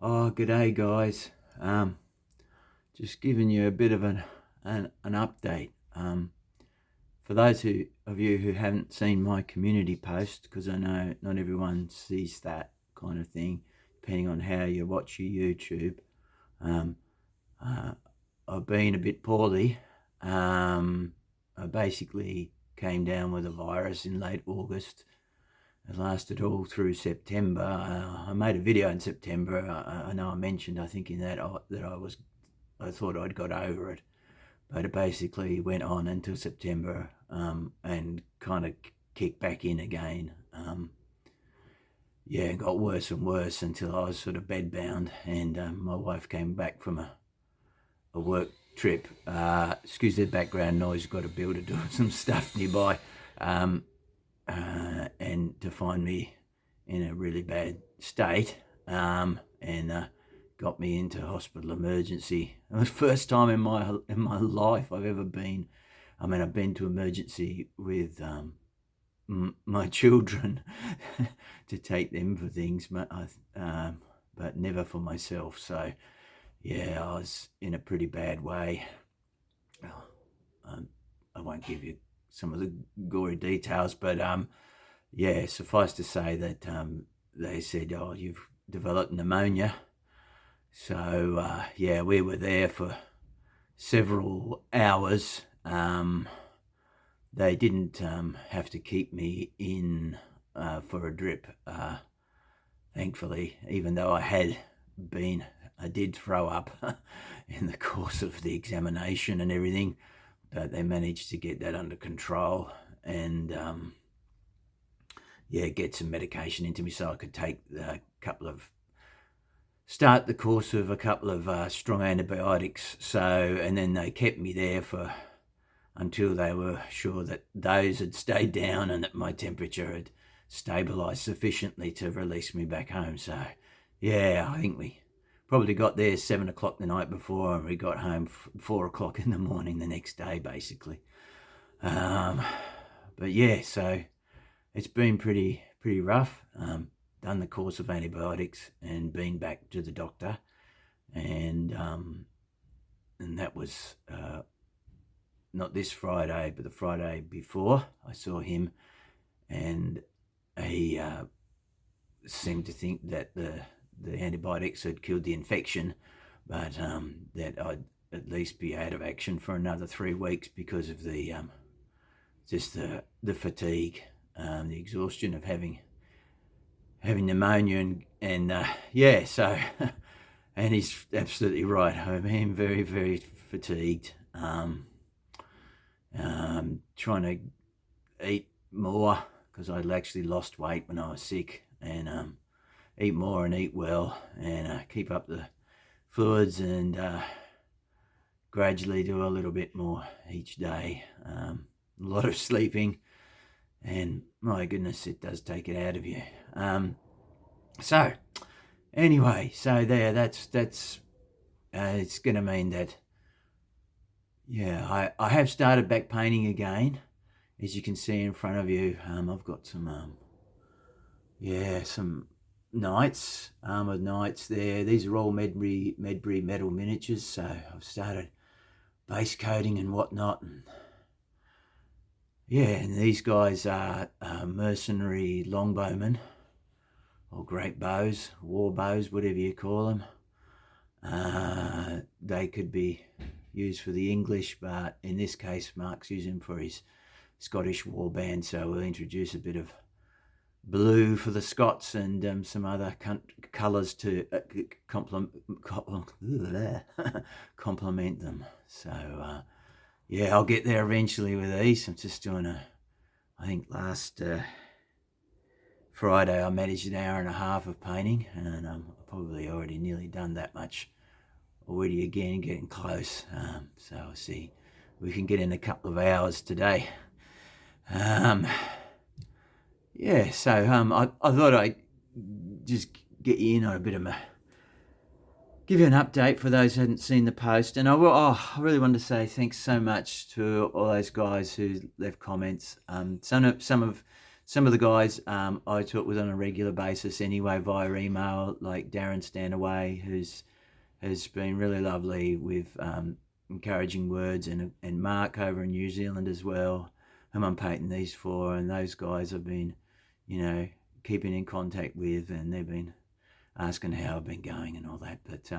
G'day guys. Just giving you a bit of an update. For those of you who haven't seen my community post, because I know not everyone sees that kind of thing, depending on how you watch your YouTube. I've been a bit poorly. I basically came down with a virus in late August. It lasted all through September. I made a video in September. I know I mentioned, I think in that I thought I'd got over it, but it basically went on until September and kind of kicked back in again. It got worse and worse until I was sort of bedbound, and my wife came back from a work trip. Excuse the background noise. Got a builder doing some stuff nearby. And to find me in a really bad state, and got me into hospital emergency. It was the first time in my life I've ever been. I mean, I've been to emergency with my children to take them for things, but never for myself. So yeah, I was in a pretty bad way. I won't give you some of the gory details, but suffice to say that they said, "Oh, you've developed pneumonia." So we were there for several hours. They didn't have to keep me in for a drip, thankfully, even though I did throw up in the course of the examination and everything. But they managed to get that under control and get some medication into me so I could take start the course of a couple of strong antibiotics. And then they kept me there until they were sure that those had stayed down and that my temperature had stabilized sufficiently to release me back home. So I think we probably got there 7 o'clock the night before, and we got home 4 o'clock in the morning the next day, basically. So it's been pretty rough. Done the course of antibiotics and been back to the doctor, and that was not this Friday, but the Friday before. I saw him, and he seemed to think that the antibiotics had killed the infection, but that I'd at least be out of action for another 3 weeks because of the fatigue, the exhaustion of having pneumonia, and and he's absolutely right. I mean, very, very fatigued. Trying to eat more because I'd actually lost weight when I was sick, and eat more and eat well, and keep up the fluids, and gradually do a little bit more each day. A lot of sleeping, and my goodness, it does take it out of you. That's it's going to mean that I have started back painting again, as you can see in front of you. I've got some knights, armoured knights there. These are all Medbury Metal Miniatures, so I've started base coating and whatnot, and these guys are mercenary longbowmen, or great bows, war bows, whatever you call them. They could be used for the English, but in this case Mark's using for his Scottish war band, so we'll introduce a bit of blue for the Scots and some other colours to complement them. So I'll get there eventually with these. I'm just doing I think last Friday I managed an hour and a half of painting, and I'm probably already nearly done that much already, again getting close. So I'll see we can get in a couple of hours today. I thought I'd just get you in on a bit of give you an update for those who hadn't seen the post. And I really wanted to say thanks so much to all those guys who left comments. Some of Some of the guys I talk with on a regular basis anyway via email, like Darren Stanaway, has been really lovely with encouraging words, and Mark over in New Zealand as well, whom I'm painting these for, and those guys have been, keeping in contact with, and they've been asking how I've been going and all that. But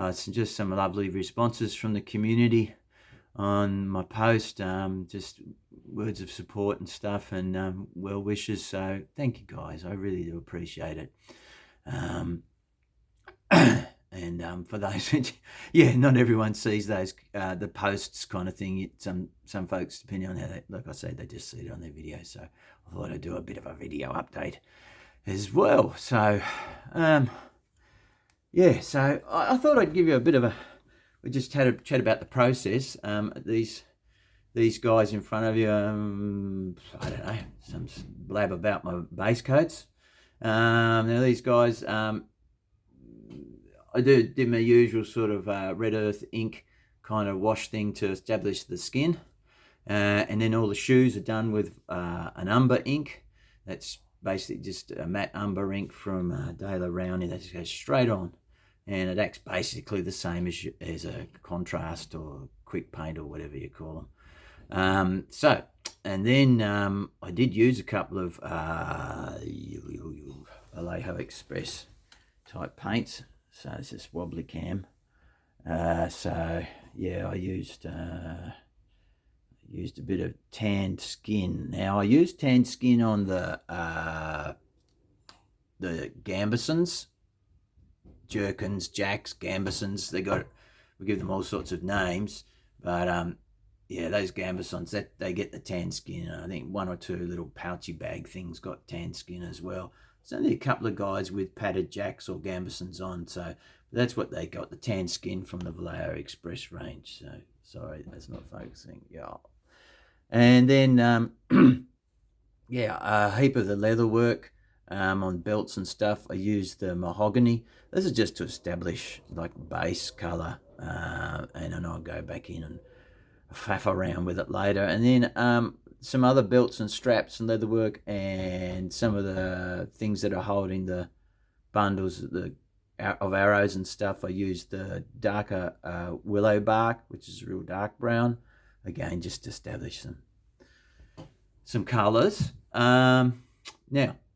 it's just some lovely responses from the community on my post, just words of support and stuff, and well wishes. So thank you guys, I really do appreciate it. And for those, not everyone sees those the posts kind of thing. Some folks, depending on how they, like I say, they just see it on their video. So I thought I'd do a bit of a video update as well. So so I thought I'd give you a bit of we just had a chat about the process. These guys in front of you, I don't know, some blab about my base coats. Now these guys, I did my usual sort of red earth ink kind of wash thing to establish the skin. And then all the shoes are done with an umber ink. That's basically just a matte umber ink from De La Rowney that just goes straight on. And it acts basically the same as a contrast or quick paint or whatever you call them. And then I did use a couple of Vallejo Express type paints. So it's this wobbly cam. I used a bit of tanned skin. Now I used tanned skin on the gambesons, jerkins, jacks, gambesons. We give them all sorts of names, but those gambesons, that they get the tan skin. I think one or two little pouchy bag things got tan skin as well. There's only a couple of guys with padded jacks or gambesons on, so that's what they got, the tan skin from the Vallejo Express range. So sorry, that's not focusing. Yeah, and then a heap of the leather work on belts and stuff. I used the mahogany. This is just to establish like base color, and then I'll go back in and faff around with it later. And then some other belts and straps and leather work, and some of the things that are holding the bundles of arrows and stuff. I used the darker willow bark, which is a real dark brown, again just to establish some colors. Now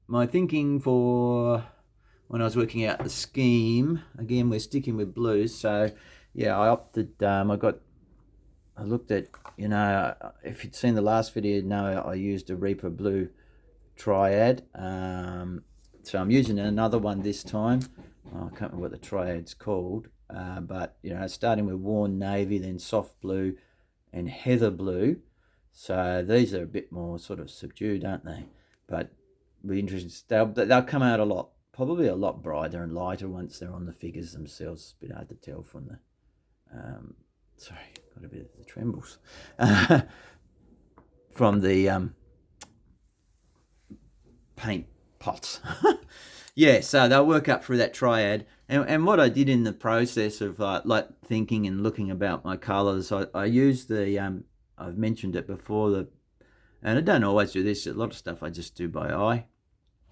my thinking for when I was working out the scheme, again we're sticking with blues, so I opted, I looked at, if you'd seen the last video, you'd know I used a Reaper Blue Triad. So I'm using another one this time. I can't remember what the Triad's called. But, starting with Worn Navy, then Soft Blue and Heather Blue. So these are a bit more sort of subdued, aren't they? But be interesting. They'll come out probably a lot brighter and lighter once they're on the figures themselves. It's a bit hard to tell from the... sorry, got a bit of the trembles from the paint pots. So they'll work up through that triad. And what I did in the process of like thinking and looking about my colours, I used the I've mentioned it before, and I don't always do this. A lot of stuff I just do by eye.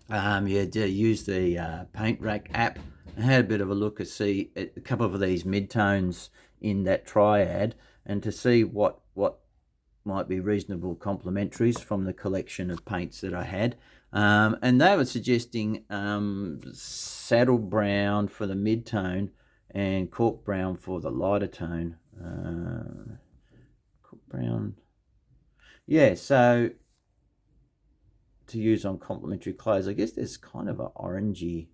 Use the Paint Rack app. I had a bit of a look to see a couple of these mid-tones in that triad, and to see what might be reasonable complementaries from the collection of paints that I had. And they were suggesting saddle brown for the mid-tone and cork brown for the lighter tone. Cork brown. So to use on complementary clothes, I guess there's kind of a orangey,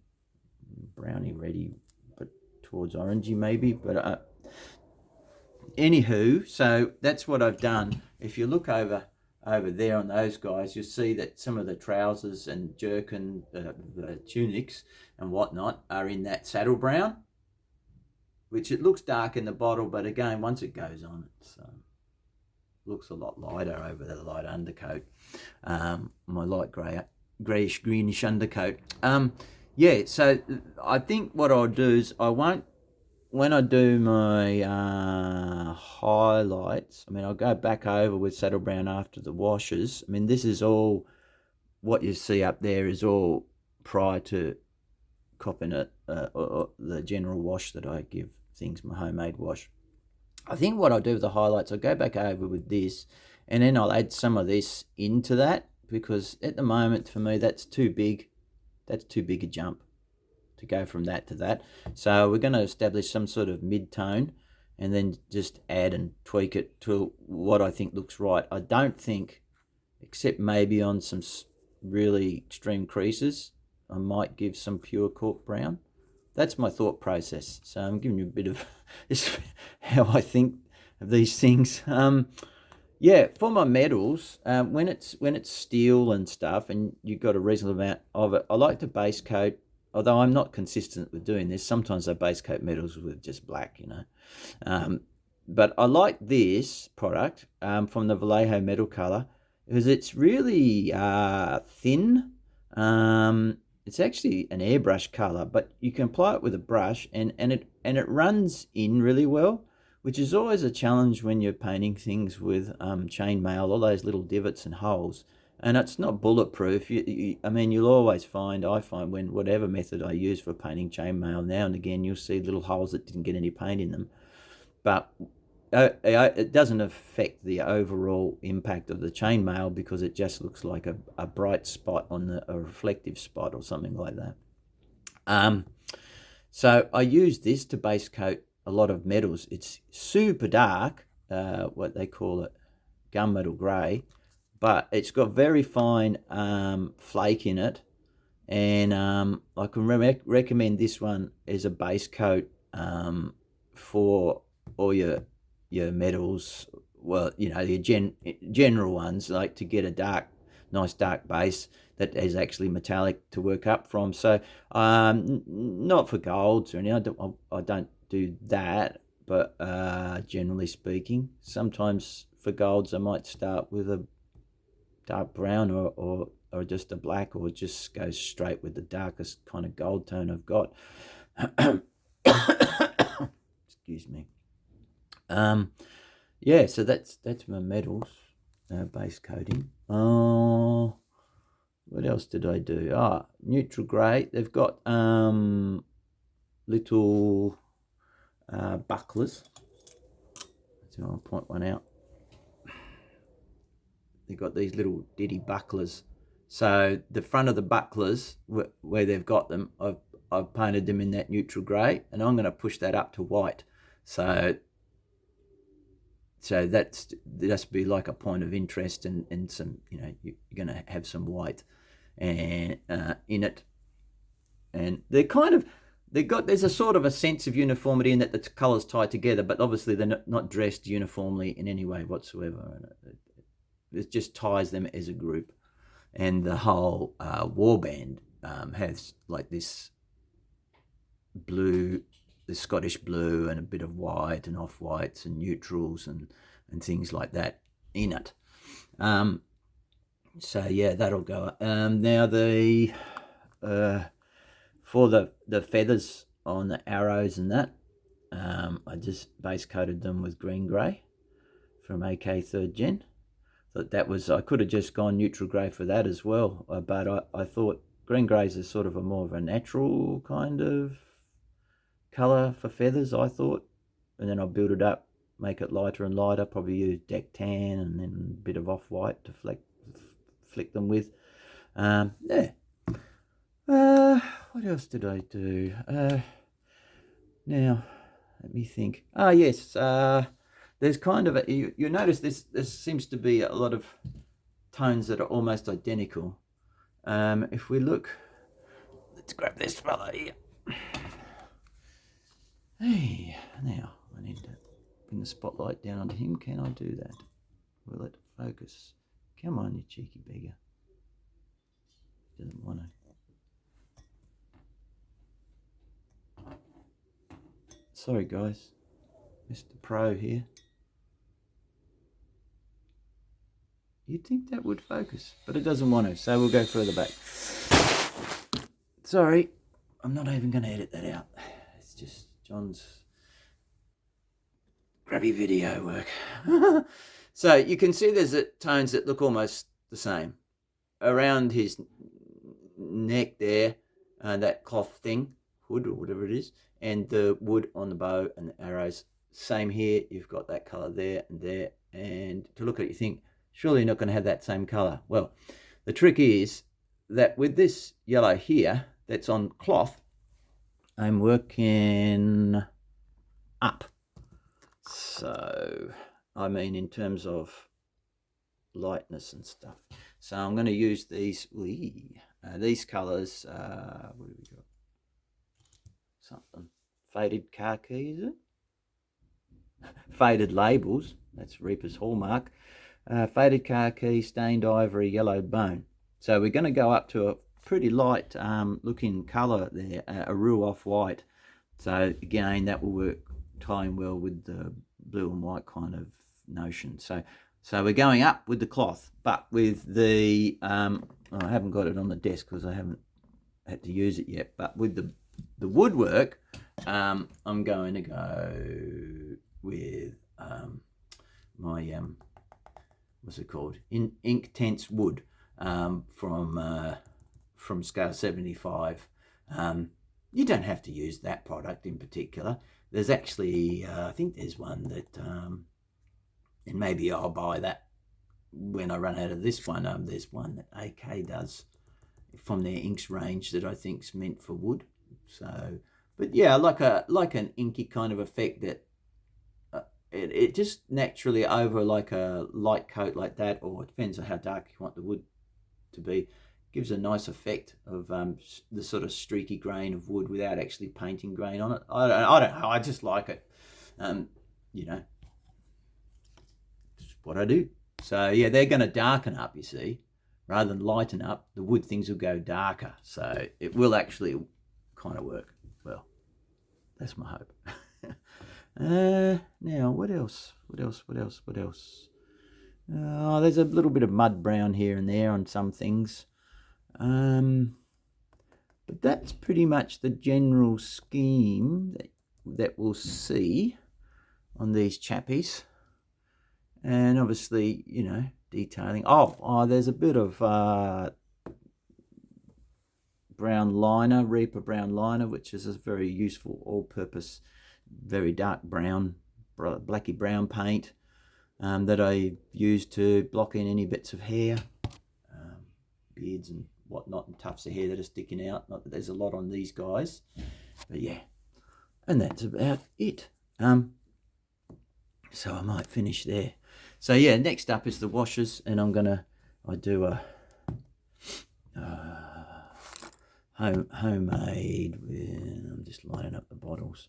browny reddy, but towards orangey maybe. But anywho, so that's what I've done. If you look over there on those guys, you'll see that some of the trousers and jerkin, the tunics and whatnot are in that saddle brown, which it looks dark in the bottle, but again, once it goes on, it looks a lot lighter over the light undercoat, my light greyish greenish undercoat. So I think what I'll do is when I do my highlights, I'll go back over with saddle brown after the washes. This is all what you see up there is all prior to copping it, or the general wash that I give things, my homemade wash. I think what I'll do with the highlights, I'll go back over with this, and then I'll add some of this into that, because at the moment for me that's too big. That's too big a jump to go from that to that. So we're going to establish some sort of mid-tone and then just add and tweak it to what I think looks right. I don't think, except maybe on some really extreme creases, I might give some pure cork brown. That's my thought process. So I'm giving you a bit of how I think of these things. Yeah, for my metals, when it's steel and stuff, and you've got a reasonable amount of it, I like to base coat. Although I'm not consistent with doing this, sometimes I base coat metals with just black, But I like this product from the Vallejo Metal Color because it's really thin. It's actually an airbrush color, but you can apply it with a brush, and it runs in really well, which is always a challenge when you're painting things with chainmail, all those little divots and holes. And it's not bulletproof. I mean, you'll always find, I find, when whatever method I use for painting chainmail, now and again you'll see little holes that didn't get any paint in them. But it doesn't affect the overall impact of the chainmail, because it just looks like a bright spot on a reflective spot or something like that. So I use this to base coat a lot of metals. It's super dark, what they call it, gunmetal grey, but it's got very fine flake in it, and I can recommend this one as a base coat for all your metals. Well, your general ones, like to get a nice dark base that is actually metallic to work up from. So not for golds or anything. I don't do that, but generally speaking, sometimes for golds I might start with a dark brown or just a black, or just go straight with the darkest kind of gold tone I've got. Excuse me. Yeah, so that's my metals base coating. What else did I do? Neutral grey. They've got little bucklers. So I'll point one out. They've got these little ditty bucklers. So the front of the bucklers, where they've got them, I've painted them in that neutral grey, and I'm going to push that up to white. So that's be like a point of interest, and some, you're going to have some white and in it, and there's a sort of a sense of uniformity in that the colours tie together, but obviously they're not dressed uniformly in any way whatsoever. It just ties them as a group. And the whole warband has like this blue, the Scottish blue, and a bit of white and off-whites and neutrals and things like that in it. So yeah, that'll go. Now for the feathers on the arrows and that, I just base coated them with green grey from AK 3rd Gen. That was, I could have just gone neutral grey for that as well, but I thought green greys is sort of more of a natural kind of colour for feathers, I thought, and then I'll build it up, make it lighter and lighter, probably use deck tan and then a bit of off-white to flick them with. Yeah. What else did I do? Now, let me think. Yes, there's kind of you notice there seems to be a lot of tones that are almost identical. If we look, let's grab this fella here. Hey, now I need to bring the spotlight down onto him. Can I do that? Will it focus? Come on, you cheeky beggar. Doesn't want to. Sorry guys, Mr. Pro here. You'd think that would focus, but it doesn't want to, so we'll go further back. Sorry, I'm not even going to edit that out. It's just John's grubby video work. So you can see there's tones that look almost the same. around his neck there, that cloth thing, hood or whatever it is, and the wood on the bow and the arrows. Same here, you've got that colour there and there, and to look at it you think, surely you're not going to have that same colour. Well, the trick is that with this yellow here that's on cloth, I'm working up. So, I mean in terms of lightness and stuff. So I'm going to use these colours. What have we got? Something faded khaki, is it? Faded labels. That's Reaper's hallmark. Faded khaki, stained ivory, yellow bone. So we're going to go up to a pretty light looking colour there, a real off-white. So again, that will work tying well with the blue and white kind of notion. So we're going up with the cloth, but with the, I haven't got it on the desk because I haven't had to use it yet, but with the woodwork, I'm going to go with my, what's it called? Ink Tense Wood from scale 75. You don't have to use that product in particular. There's actually, I think there's one that, and maybe I'll buy that when I run out of this one. There's one that AK does from their inks range that I think's meant for wood. So, but yeah, like an inky kind of effect that it just naturally over like a light coat like that, or it depends on how dark you want the wood to be, gives a nice effect of the sort of streaky grain of wood without actually painting grain on it. I don't know. I just like it. You know, it's what I do. So yeah, they're going to darken up, you see, rather than lighten up. The wood things will go darker, so it will actually kind of work well. That's my hope. Now, what else? Oh, there's a little bit of mud brown here and there on some things. But that's pretty much the general scheme that we'll see on these chappies. And obviously, you know, detailing. Oh, there's a bit of brown liner, Reaper brown liner, which is a very useful all-purpose, very dark brown, blacky brown paint that I use to block in any bits of hair, beards and whatnot, and tufts of hair that are sticking out. Not that there's a lot on these guys, but yeah. And that's about it. So I might finish there. So yeah, next up is the washers, and I do a homemade with, I'm just lining up the bottles.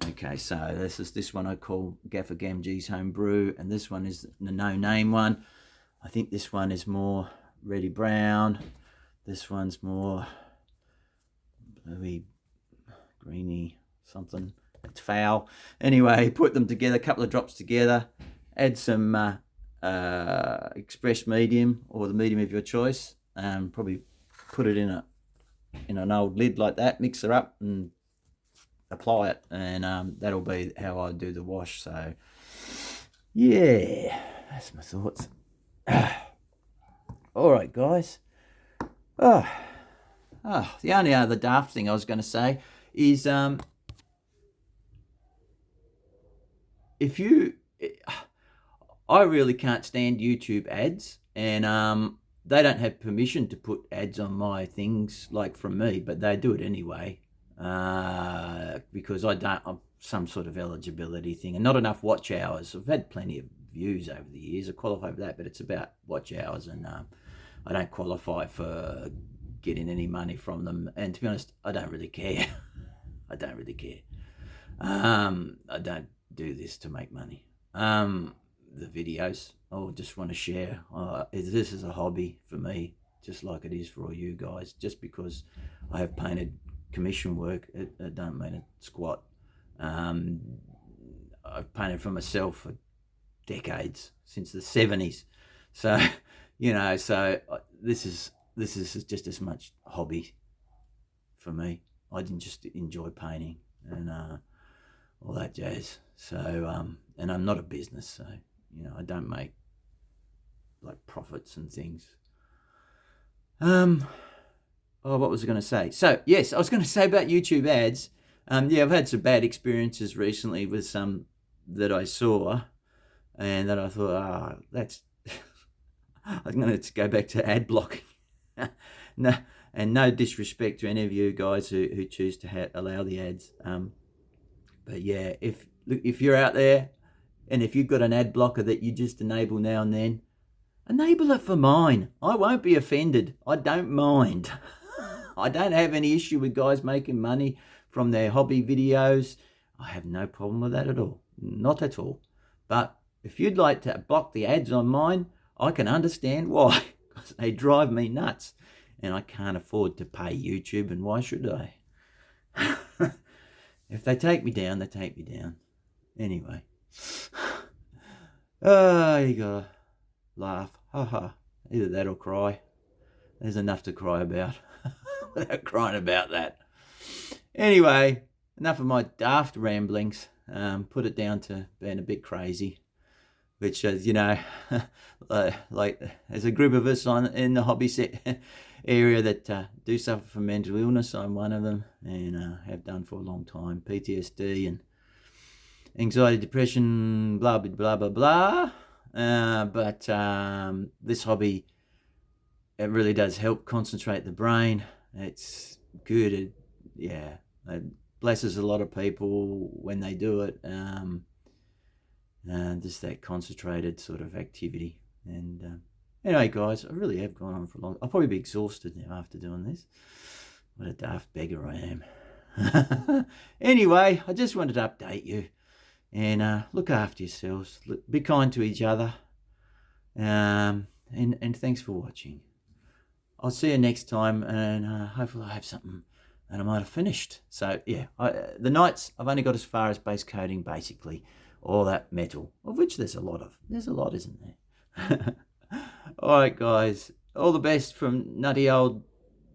Okay, so this one I call Gaffer Gamgee's Home Brew, and this one is the no name one. I think this one is more reddy brown. This one's more bluey, greeny, something. It's foul. Anyway, put them together, a couple of drops together, add some express medium or the medium of your choice. Probably put it in an old lid like that, mix it up and apply it, and that'll be how I do the wash. So yeah, that's my thoughts. All right, guys. The only other daft thing I was going to say is I really can't stand YouTube ads, and they don't have permission to put ads on my things, like from me, but they do it anyway, because I'm some sort of eligibility thing, and not enough watch hours. I've had plenty of views over the years. I qualify for that, but it's about watch hours, and I don't qualify for getting any money from them. And to be honest, I don't really care. I don't really care. I don't do this to make money. The videos, I just want to share. This is a hobby for me, just like it is for all you guys. Just because I have painted commission work, it don't mean a squat. I've painted for myself for decades, since the 70s. So, you know, this is just as much hobby for me. I didn't just enjoy painting and all that jazz. So, and I'm not a business, so, you know, I don't make like profits and things. Oh, what was I going to say? So, yes, I was going to say about YouTube ads. Yeah, I've had some bad experiences recently with some that I saw, and that I thought, that's. I'm going to go back to ad blocking. No, and no disrespect to any of you guys who choose to allow the ads. But yeah, if you're out there, and if you've got an ad blocker that you just enable now and then, enable it for mine. I won't be offended. I don't mind. I don't have any issue with guys making money from their hobby videos. I have no problem with that at all. Not at all. But if you'd like to block the ads on mine, I can understand why. Because they drive me nuts. And I can't afford to pay YouTube, and why should I? If they take me down, they take me down. Anyway. You gotta laugh. Ha ha. Either that or cry. There's enough to cry about without crying about that. Anyway, enough of my daft ramblings. Put it down to being a bit crazy, which is, like there's a group of us in the hobby area that do suffer from mental illness. I'm one of them, and have done for a long time. PTSD and anxiety, depression, blah, blah, blah, blah, blah. But this hobby, it really does help concentrate the brain. It's good. It blesses a lot of people when they do it. Just that concentrated sort of activity. And anyway, guys, I really have gone on for long. I'll probably be exhausted now after doing this. What a daft beggar I am. Anyway, I just wanted to update you. And look after yourselves. Be kind to each other. And thanks for watching. I'll see you next time, and hopefully I have something that I might have finished. So yeah, the knights, I've only got as far as base coating, basically. All that metal, of which there's a lot of. There's a lot, isn't there? All right, guys. All the best from nutty old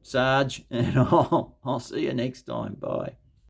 Sarge, and I'll see you next time. Bye.